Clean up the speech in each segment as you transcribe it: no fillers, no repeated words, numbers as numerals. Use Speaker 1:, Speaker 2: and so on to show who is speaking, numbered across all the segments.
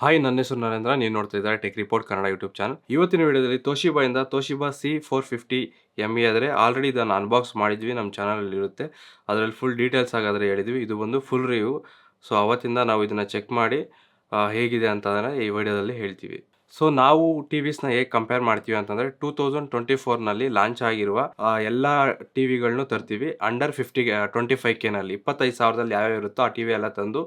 Speaker 1: Hi, ನನ್ನ ಹೆಸರು ನರೇಂದ್ರ. ನೀವು ನೋಡ್ತಾ ಇದ್ದಾರೆ tech report Kannada YouTube channel. ಇವತ್ತಿನ ವಿಡಿಯೋದಲ್ಲಿ ತೋಶಿಬಾಯಿಂದ ತೋಶಿಬಾ C450 ME ಆದರೆ ಆಲ್ರೆಡಿ ಇದನ್ನು ಅನ್ಬಾಕ್ಸ್ ಮಾಡಿದ್ವಿ, ನಮ್ಮ ಚಾನಲಲ್ಲಿ ಇರುತ್ತೆ. ಅದರಲ್ಲಿ ಫುಲ್ ಡೀಟೇಲ್ಸ್ ಆಗಾದರೆ ಹೇಳಿದ್ವಿ. ಇದು ಬಂದು ಫುಲ್ ರಿವ್ಯೂ. ಸೊ ಅವತ್ತಿಂದ ನಾವು ಇದನ್ನು ಚೆಕ್ ಮಾಡಿ ಹೇಗಿದೆ ಅಂತಂದರೆ ಈ ವಿಡಿಯೋದಲ್ಲಿ ಹೇಳ್ತೀವಿ. ಸೊ ನಾವು ಟಿವಿಸ್ನ ಹೇಗೆ ಕಂಪೇರ್ ಮಾಡ್ತೀವಿ ಅಂತಂದರೆ 2024ನಲ್ಲಿ ಲಾಂಚ್ ಆಗಿರುವ ಎಲ್ಲ ಟಿವಿಗಳನ್ನೂ ತರ್ತೀವಿ. ಅಂಡರ್ 25Kನಲ್ಲಿ 25,000ದಲ್ಲಿ ಯಾವ್ಯಾವ ಇರುತ್ತೋ ಆ ಟಿವಿ ಎಲ್ಲ ತಂದು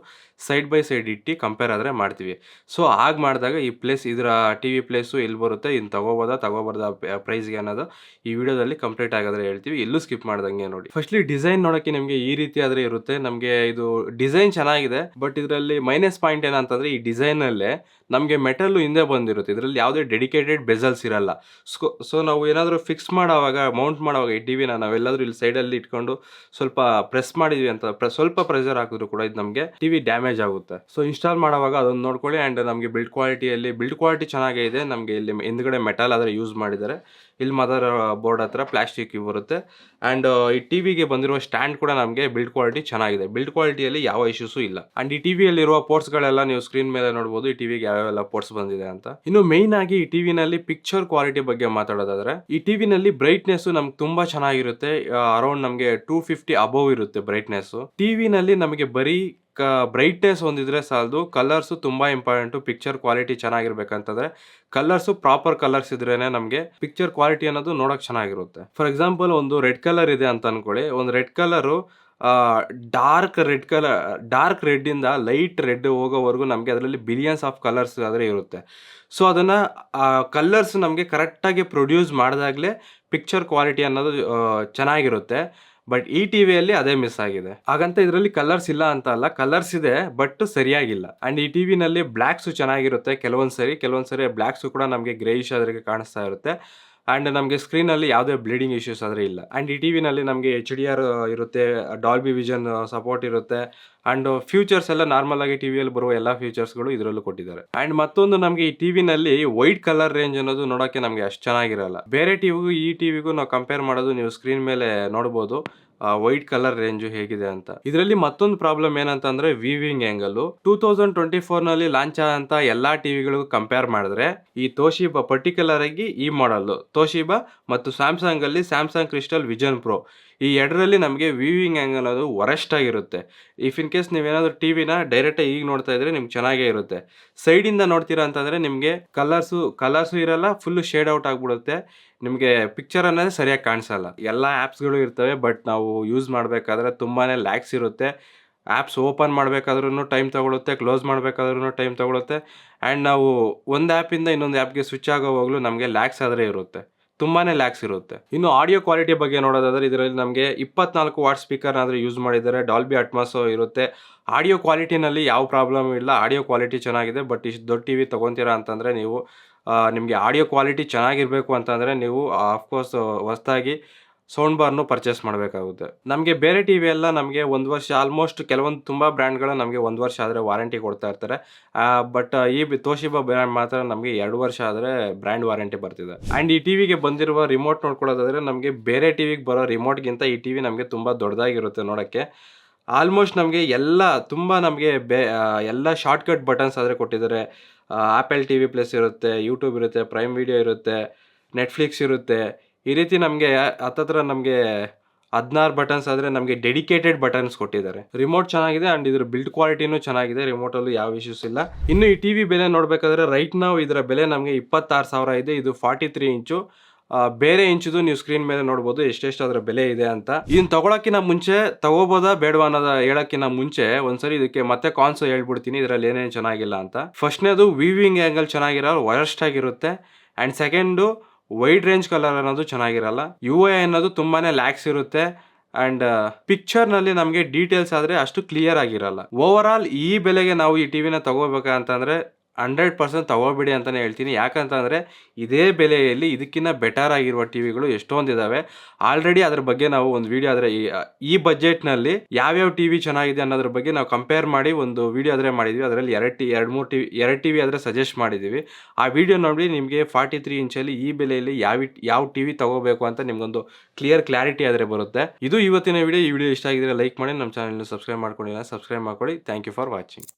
Speaker 1: ಸೈಡ್ ಬೈ ಸೈಡ್ ಇಟ್ಟು ಕಂಪೇರ್ ಆದರೆ ಮಾಡ್ತೀವಿ. ಸೊ ಹಾಗೆ ಮಾಡಿದಾಗ ಈ ಪ್ಲೇಸ್ ಇದರ ಟಿವಿ ಪ್ಲೇಸು ಎಲ್ಲಿ ಬರುತ್ತೆ, ಇನ್ನು ತಗೋಬಾರ್ದ ಪ್ರೈಸ್ಗೆ ಅನ್ನೋದು ಈ ವಿಡಿಯೋದಲ್ಲಿ ಕಂಪ್ಲೀಟ್ ಆಗಾದರೆ ಹೇಳ್ತೀವಿ. ಎಲ್ಲೂ ಸ್ಕಿಪ್ ಮಾಡ್ದಂಗೆ ನೋಡಿ. ಫಸ್ಟ್ಲಿ ಡಿಸೈನ್ ನೋಡೋಕ್ಕೆ ನಿಮಗೆ ಈ ರೀತಿ ಆದರೆ ಇರುತ್ತೆ. ನಮಗೆ ಇದು ಡಿಸೈನ್ ಚೆನ್ನಾಗಿದೆ, ಬಟ್ ಇದರಲ್ಲಿ ಮೈನಸ್ ಪಾಯಿಂಟ್ ಏನಂತಂದರೆ ಈ ಡಿಸೈನಲ್ಲೇ ನಮಗೆ ಮೆಟಲ್ಲು ಹಿಂದೆ ಬಂದಿರುತ್ತೆ. ಇದರಲ್ಲಿ ಯಾವುದೇ ಡೆಡಿಕೇಟೆಡ್ ಬೆಸಲ್ಸ್ ಇರಲ್ಲ. ಸೊ ನಾವು ಏನಾದರೂ ಫಿಕ್ಸ್ ಮಾಡೋವಾಗ, ಮೌಂಟ್ ಮಾಡೋವಾಗ ಈ ಟಿವಿನ ನಾವೆಲ್ಲಾದರೂ ಇಲ್ಲಿ ಸೈಡಲ್ಲಿ ಇಟ್ಕೊಂಡು ಸ್ವಲ್ಪ ಪ್ರೆಸ್ ಮಾಡಿದ್ವಿ ಅಂತ ಸ್ವಲ್ಪ ಪ್ರೆಷರ್ ಹಾಕಿದ್ರು ಕೂಡ ಇದು ನಮಗೆ ಟಿವಿ ಡ್ಯಾಮೇಜ್ ಆಗುತ್ತೆ. ಸೊ ಇನ್ಸ್ಟಾಲ್ ಮಾಡೋವಾಗ ಅದನ್ನು ನೋಡ್ಕೊಳ್ಳಿ. ಆ್ಯಂಡ್ ನಮಗೆ ಬಿಲ್ಡ್ ಕ್ವಾಲಿಟಿ ಚೆನ್ನಾಗೇ ಇದೆ. ನಮಗೆ ಇಲ್ಲಿ ಹಿಂದ್ಗಡೆ ಮೆಟಲ್ ಆದರೆ ಯೂಸ್ ಮಾಡಿದ್ದಾರೆ. ಇಲ್ಲಿ ಮದರ್ ಬೋರ್ಡ್ ಹತ್ರ ಪ್ಲಾಸ್ಟಿಕ್ ಬರುತ್ತೆ. ಆ್ಯಂಡ್ ಈ ಟಿವಿಗೆ ಬಂದಿರುವ ಸ್ಟ್ಯಾಂಡ್ ಕೂಡ ನಮಗೆ ಬಿಲ್ಡ್ ಕ್ವಾಲಿಟಿ ಚೆನ್ನಾಗಿದೆ. ಬಿಲ್ಡ್ ಕ್ವಾಲಿಟಿಯಲ್ಲಿ ಯಾವ ಇಶ್ಯೂಸು ಇಲ್ಲ. ಆ್ಯಂಡ್ ಈ ಟಿವಿಯಲ್ಲಿರುವ ಪೋರ್ಟ್ಸ್ಗಳೆಲ್ಲ ನೀವು ಸ್ಕ್ರೀನ್ ಮೇಲೆ ನೋಡ್ಬೋದು, ಈ ಟಿವಿಗೆ ಯಾವ್ಯಾವೆಲ್ಲ ಪೋರ್ಟ್ಸ್ ಬಂದಿದೆ ಅಂತ. ಇನ್ನು ಮೇಯ್ನ್ ಆಗಿ ಈ ಟಿವಿನಲ್ಲಿ ಪಿಕ್ಚರ್ ಕ್ವಾಲಿಟಿ ಬಗ್ಗೆ ಮಾತಾಡೋದಾದ್ರೆ, ಈ ಟಿವಿನಲ್ಲಿ ಬ್ರೈಟ್ನೆಸ್ ನಮ್ಗೆ ತುಂಬಾ ಚೆನ್ನಾಗಿರುತ್ತೆ. ಅರೌಂಡ್ ನಮಗೆ 250 ಅಬೌವ್ ಇರುತ್ತೆ ಬ್ರೈಟ್ನೆಸ್. ಟಿವಿನಲ್ಲಿ ನಮಗೆ ಬರೀ ಬ್ರೈಟ್ನೆಸ್ ಹೊಂದಿದ್ರೆ ಸಾಲದು, ಕಲರ್ಸು ತುಂಬ ಇಂಪಾರ್ಟೆಂಟು. ಪಿಕ್ಚರ್ ಕ್ವಾಲಿಟಿ ಚೆನ್ನಾಗಿರ್ಬೇಕಂತಂದ್ರೆ ಕಲರ್ಸು ಪ್ರಾಪರ್ ಕಲರ್ಸ್ ಇದ್ರೇನೆ ನಮಗೆ ಪಿಕ್ಚರ್ ಕ್ವಾಲಿಟಿ ಅನ್ನೋದು ನೋಡೋಕೆ ಚೆನ್ನಾಗಿರುತ್ತೆ. ಫಾರ್ ಎಕ್ಸಾಂಪಲ್ ಒಂದು ರೆಡ್ ಕಲರ್ ಇದೆ ಅಂತ ಅನ್ಕೊಳ್ಳಿ. ಒಂದು ರೆಡ್ ಕಲರು ಡಾರ್ಕ್ ರೆಡ್ಡಿಂದ ಲೈಟ್ ರೆಡ್ ಹೋಗೋವರೆಗೂ ನಮಗೆ ಅದರಲ್ಲಿ ಬಿಲಿಯನ್ಸ್ ಆಫ್ ಕಲರ್ಸ್ ಆದರೆ ಇರುತ್ತೆ. ಸೊ ಅದನ್ನು ಕಲರ್ಸ್ ನಮಗೆ ಕರೆಕ್ಟಾಗಿ ಪ್ರೊಡ್ಯೂಸ್ ಮಾಡಿದಾಗಲೇ ಪಿಕ್ಚರ್ ಕ್ವಾಲಿಟಿ ಅನ್ನೋದು ಚೆನ್ನಾಗಿರುತ್ತೆ. ಬಟ್ ಈ ಟಿವಿಯಲ್ಲಿ ಅದೇ ಮಿಸ್ ಆಗಿದೆ. ಹಾಗಂತ ಇದರಲ್ಲಿ ಕಲರ್ಸ್ ಇಲ್ಲ ಅಂತ ಅಲ್ಲ, ಕಲರ್ಸ್ ಇದೆ ಬಟ್ ಸರಿಯಾಗಿಲ್ಲ. ಆ್ಯಂಡ್ ಈ ಟಿವಿನಲ್ಲಿ ಬ್ಲ್ಯಾಕ್ಸು ಚೆನ್ನಾಗಿರುತ್ತೆ. ಕೆಲವೊಂದ್ಸರಿ ಬ್ಲ್ಯಾಕ್ಸು ಕೂಡ ನಮಗೆ ಗ್ರೇಯಿಶ್ ಆದ್ರಿಗೆ ಕಾಣಿಸ್ತಾ ಇರುತ್ತೆ. ಆ್ಯಂಡ್ ನಮಗೆ ಸ್ಕ್ರೀನಲ್ಲಿ ಯಾವುದೇ ಬ್ಲೀಡಿಂಗ್ ಇಶ್ಯೂಸ್ ಆದರೆ ಇಲ್ಲ. ಆ್ಯಂಡ್ ಈ ಟಿವಿನಲ್ಲಿ ನಮಗೆ HDR ಇರುತ್ತೆ, ಡಾಲ್ಬಿ ವಿಷನ್ ಸಪೋರ್ಟ್ ಇರುತ್ತೆ. ಆ್ಯಂಡ್ ಫ್ಯೂಚರ್ಸ್ ಎಲ್ಲ ನಾರ್ಮಲ್ ಆಗಿ ಟಿವಿಯಲ್ಲಿ ಬರುವ ಎಲ್ಲ ಫ್ಯೂಚರ್ಸ್ಗಳು ಇದರಲ್ಲೂ ಕೊಟ್ಟಿದ್ದಾರೆ. ಆ್ಯಂಡ್ ಮತ್ತೊಂದು ನಮಗೆ ಈ ಟಿವಿನಲ್ಲಿ ವೈಟ್ ಕಲರ್ ರೇಂಜ್ ಅನ್ನೋದು ನೋಡೋಕ್ಕೆ ನಮಗೆ ಅಷ್ಟು ಚೆನ್ನಾಗಿರಲ್ಲ. ಬೇರೆ ಟಿವಿಗೂ ಈ ಟಿವಿಗೂ ನಾವು ಕಂಪೇರ್ ಮಾಡೋದು ನೀವು ಸ್ಕ್ರೀನ್ ಮೇಲೆ ನೋಡ್ಬೋದು ವೈಟ್ ಕಲರ್ ರೇಂಜು ಹೇಗಿದೆ ಅಂತ. ಇದರಲ್ಲಿ ಮತ್ತೊಂದು ಪ್ರಾಬ್ಲಮ್ ಏನಂತಂದ್ರೆ ವಿವಿಂಗ್ ಆ್ಯಂಗಲ್. 2024ನಲ್ಲಿ ಲಾಂಚ್ ಆದಂತ ಎಲ್ಲಾ ಟಿವಿಗಳಿಗೂ ಕಂಪೇರ್ ಮಾಡಿದ್ರೆ ಈ ತೋಶಿಬಾ ಪರ್ಟಿಕ್ಯುಲರ್ ಆಗಿ ಈ ಮಾಡಲ್ ತೋಶಿಬಾ ಮತ್ತು ಸ್ಯಾಮ್ಸಂಗ್ ಅಲ್ಲಿ ಸ್ಯಾಮ್ಸಂಗ್ ಕ್ರಿಸ್ಟಲ್ ವಿಷನ್ ಪ್ರೋ, ಈ ಎರಡರಲ್ಲಿ ನಮಗೆ ವಿವಿಂಗ್ ಆ್ಯಂಗಲ್ ಅದು ವರೆಸ್ಟ್ ಆಗಿರುತ್ತೆ. ಇಫ್ ಇನ್ ಕೇಸ್ ನೀವೇನಾದರೂ ಟಿವಿನ ಡೈರೆಕ್ಟಾಗಿ ಈಗ ನೋಡ್ತಾ ಇದ್ರೆ ನಿಮ್ಗೆ ಚೆನ್ನಾಗೇ ಇರುತ್ತೆ. ಸೈಡಿಂದ ನೋಡ್ತೀರಾ ಅಂತಂದರೆ ನಿಮಗೆ ಕಲರ್ಸು ಇರಲ್ಲ, ಫುಲ್ಲು ಶೇಡ್ ಔಟ್ ಆಗಿಬಿಡುತ್ತೆ. ನಿಮಗೆ ಪಿಕ್ಚರ್ ಅನ್ನೋದೇ ಸರಿಯಾಗಿ ಕಾಣಿಸಲ್ಲ. ಎಲ್ಲ ಆ್ಯಪ್ಸ್ಗಳು ಇರ್ತವೆ, ಬಟ್ ನಾವು ಯೂಸ್ ಮಾಡಬೇಕಾದ್ರೆ ತುಂಬಾ ಲ್ಯಾಗ್ಸ್ ಇರುತ್ತೆ. ಆ್ಯಪ್ಸ್ ಓಪನ್ ಮಾಡಬೇಕಾದ್ರೂ ಟೈಮ್ ತೊಗೊಳುತ್ತೆ, ಕ್ಲೋಸ್ ಮಾಡಬೇಕಾದ್ರೂ ಟೈಮ್ ತೊಗೊಳುತ್ತೆ. ಆ್ಯಂಡ್ ನಾವು ಒಂದು ಆ್ಯಪಿಂದ ಇನ್ನೊಂದು ಆ್ಯಪ್ಗೆ ಸ್ವಿಚ್ ಆಗೋವಾಗಲೂ ನಮಗೆ ಲ್ಯಾಗ್ಸ್ ಆದರೆ ಇರುತ್ತೆ, ತುಂಬಾ ಲ್ಯಾಗ್ಸ್ ಇರುತ್ತೆ. ಇನ್ನು ಆಡಿಯೋ ಕ್ವಾಲಿಟಿ ಬಗ್ಗೆ ನೋಡೋದಾದ್ರೆ ಇದರಲ್ಲಿ ನಮಗೆ 24 ವಾಟ್ ಸ್ಪೀಕರ್ನಾದರೂ ಯೂಸ್ ಮಾಡಿದ್ದಾರೆ. ಡಾಲ್ಬಿ ಅಟ್ಮಾಸ್ ಇರುತ್ತೆ. ಆಡಿಯೋ ಕ್ವಾಲಿಟಿನಲ್ಲಿ ಯಾವ ಪ್ರಾಬ್ಲಮ್ ಇಲ್ಲ, ಆಡಿಯೋ ಕ್ವಾಲಿಟಿ ಚೆನ್ನಾಗಿದೆ. ಬಟ್ ಇಷ್ಟು ದೊಡ್ಡ ಟಿವಿ ತೊಗೊತೀರಾ ಅಂತಂದರೆ ನೀವು ನಿಮಗೆ ಆಡಿಯೋ ಕ್ವಾಲಿಟಿ ಚೆನ್ನಾಗಿರಬೇಕು ಅಂತಂದರೆ ನೀವು ಆಫ್ಕೋರ್ಸ್ ಹೊಸದಾಗಿ ಸೌಂಡ್ ಬಾರ್ನು ಪರ್ಚೇಸ್ ಮಾಡಬೇಕಾಗುತ್ತೆ. ನಮಗೆ ಬೇರೆ ಟಿವಿ ಎಲ್ಲ ನಮಗೆ 1 ವರ್ಷ, ಆಲ್ಮೋಸ್ಟ್ ಕೆಲವೊಂದು ತುಂಬ ಬ್ರ್ಯಾಂಡ್ಗಳು ನಮಗೆ 1 ವರ್ಷ ಆದರೆ ವಾರಂಟಿ ಕೊಡ್ತಾ ಇರ್ತಾರೆ. ಬಟ್ ಈ ತೋಶಿಬಾ ಬ್ರ್ಯಾಂಡ್ ಮಾತ್ರ ನಮಗೆ 2 ವರ್ಷ ಆದರೆ ಬ್ರ್ಯಾಂಡ್ ವಾರಂಟಿ ಬರ್ತಿದೆ. ಆ್ಯಂಡ್ ಈ ಟಿವಿಗೆ ಬಂದಿರುವ ರಿಮೋಟ್ ನೋಡ್ಕೊಳ್ಳೋದಾದರೆ ನಮಗೆ ಬೇರೆ ಟಿವಿಗೆ ಬರೋ ರಿಮೋಟ್ಗಿಂತ ಈ ಟಿವಿ ನಮಗೆ ತುಂಬ ದೊಡ್ಡದಾಗಿರುತ್ತೆ ನೋಡೋಕ್ಕೆ. ಆಲ್ಮೋಸ್ಟ್ ನಮಗೆ ಎಲ್ಲ ತುಂಬ ನಮಗೆ ಎಲ್ಲ ಶಾರ್ಟ್ಕಟ್ ಬಟನ್ಸ್ ಆದರೆ ಕೊಟ್ಟಿದ್ದಾರೆ. ಆ್ಯಪಲ್ TV ಪ್ಲಸ್ ಇರುತ್ತೆ, ಯೂಟ್ಯೂಬ್ ಇರುತ್ತೆ, ಪ್ರೈಮ್ ವಿಡಿಯೋ ಇರುತ್ತೆ, ನೆಟ್ಫ್ಲಿಕ್ಸ್ ಇರುತ್ತೆ. ಈ ರೀತಿ ನಮಗೆ ಹತ್ತತ್ರ ನಮಗೆ 16 ಬಟನ್ಸ್ ಆದರೆ ನಮಗೆ ಡೆಡಿಕೇಟೆಡ್ ಬಟನ್ಸ್ ಕೊಟ್ಟಿದ್ದಾರೆ. ರಿಮೋಟ್ ಚೆನ್ನಾಗಿದೆ ಆ್ಯಂಡ್ ಇದ್ರ ಬಿಲ್ಡ್ ಕ್ವಾಲಿಟಿನೂ ಚೆನ್ನಾಗಿದೆ. ರಿಮೋಟಲ್ಲೂ ಯಾವ ಇಶ್ಯೂಸ್ ಇಲ್ಲ. ಇನ್ನು ಈ ಟಿವಿ ಬೆಲೆ ನೋಡಬೇಕಾದ್ರೆ ರೈಟ್ ನಾವು ಇದರ ಬೆಲೆ ನಮಗೆ 26,000 ಇದೆ. ಇದು 43 ಇಂಚು. ಬೇರೆ ಇಂಚಿದು ನೀವು ಸ್ಕ್ರೀನ್ ಮೇಲೆ ನೋಡ್ಬೋದು ಎಷ್ಟೆಷ್ಟು ಅದರ ಬೆಲೆ ಇದೆ ಅಂತ. ಇದನ್ನ ತಗೊಳಕ್ಕಿಂತ ಮುಂಚೆ ತಗೋಬೋದಾ ಬೇಡವಾ ಅನ್ನೋದು ಹೇಳೋಕ್ಕಿಂತ ಮುಂಚೆ ಒಂದ್ಸರಿ ಇದಕ್ಕೆ ಮತ್ತೆ ಕಾನ್ಸ್ ಹೇಳ್ಬಿಡ್ತೀನಿ, ಇದರಲ್ಲಿ ಏನೇನು ಚೆನ್ನಾಗಿಲ್ಲ ಅಂತ. ಫಸ್ಟ್ನೇದು ವಿವಿಂಗ್ ಆ್ಯಂಗಲ್ ಚೆನ್ನಾಗಿರೋ ವರ್ಸ್ಟ್ ಆಗಿರುತ್ತೆ. And second wide range colour ಅನ್ನೋದು ಚೆನ್ನಾಗಿರಲ್ಲ. UI ಅನ್ನೋದು ತುಂಬಾ ಲ್ಯಾಗ್ಸ್ ಇರುತ್ತೆ. ಆ್ಯಂಡ್ ಪಿಕ್ಚರ್ನಲ್ಲಿ ನಮಗೆ ಡೀಟೇಲ್ಸ್ ಆದರೆ ಅಷ್ಟು ಕ್ಲಿಯರ್ ಆಗಿರಲ್ಲ. ಓವರ್ ಆಲ್ ಈ ಬೆಲೆಗೆ ನಾವು ಈ ಟಿವಿನ ತಗೋಬೇಕಂತಂದರೆ 100% ತಗೋಬೇಡಿ ಅಂತಲೇ ಹೇಳ್ತೀನಿ. ಯಾಕಂತಂದರೆ ಇದೇ ಬೆಲೆಯಲ್ಲಿ ಇದಕ್ಕಿಂತ ಬೆಟರ್ ಆಗಿರುವ ಟಿವಿಗಳು ಎಷ್ಟೊಂದಿದ್ದಾವೆ. ಆಲ್ರೆಡಿ ಅದ್ರ ಬಗ್ಗೆ ನಾವು ಒಂದು ವಿಡಿಯೋ ಆದರೆ ಈ ಬಜೆಟ್ನಲ್ಲಿ ಯಾವ್ಯಾವ ಟಿವಿ ಚೆನ್ನಾಗಿದೆ ಅನ್ನೋದ್ರ ಬಗ್ಗೆ ನಾವು ಕಂಪೇರ್ ಮಾಡಿ ಒಂದು ವಿಡಿಯೋ ಆದರೆ ಮಾಡಿದ್ವಿ. ಅದರಲ್ಲಿ 2 ಟಿವಿ ಆದರೆ ಸಜೆಸ್ಟ್ ಮಾಡಿದ್ದೀವಿ. ಆ ವಿಡಿಯೋ ನೋಡಿ ನಿಮಗೆ 43 ಇಂಚಲ್ಲಿ ಈ ಬೆಲೆಯಲ್ಲಿ ಯಾವ ಟಿವಿ ತಗೋಬೇಕು ಅಂತ ನಿಮಗೊಂದು ಕ್ಲಾರಿಟಿ ಆದರೆ ಬರುತ್ತೆ. ಇದು ಇವತ್ತಿನ ವಿಡಿಯೋ. ಈ ವಿಡಿಯೋ ಇಷ್ಟ ಆಗಿದ್ರೆ ಲೈಕ್ ಮಾಡಿ, ನಮ್ಮ ಚಾನಲ್ನ ಸಬ್ಸ್ಕ್ರೈಬ್ ಮಾಡ್ಕೊಂಡಿಲ್ಲ ಸಬ್ಸ್ಕ್ರೈಬ್ ಮಾಡ್ಕೊಳ್ಳಿ. Thank you for watching.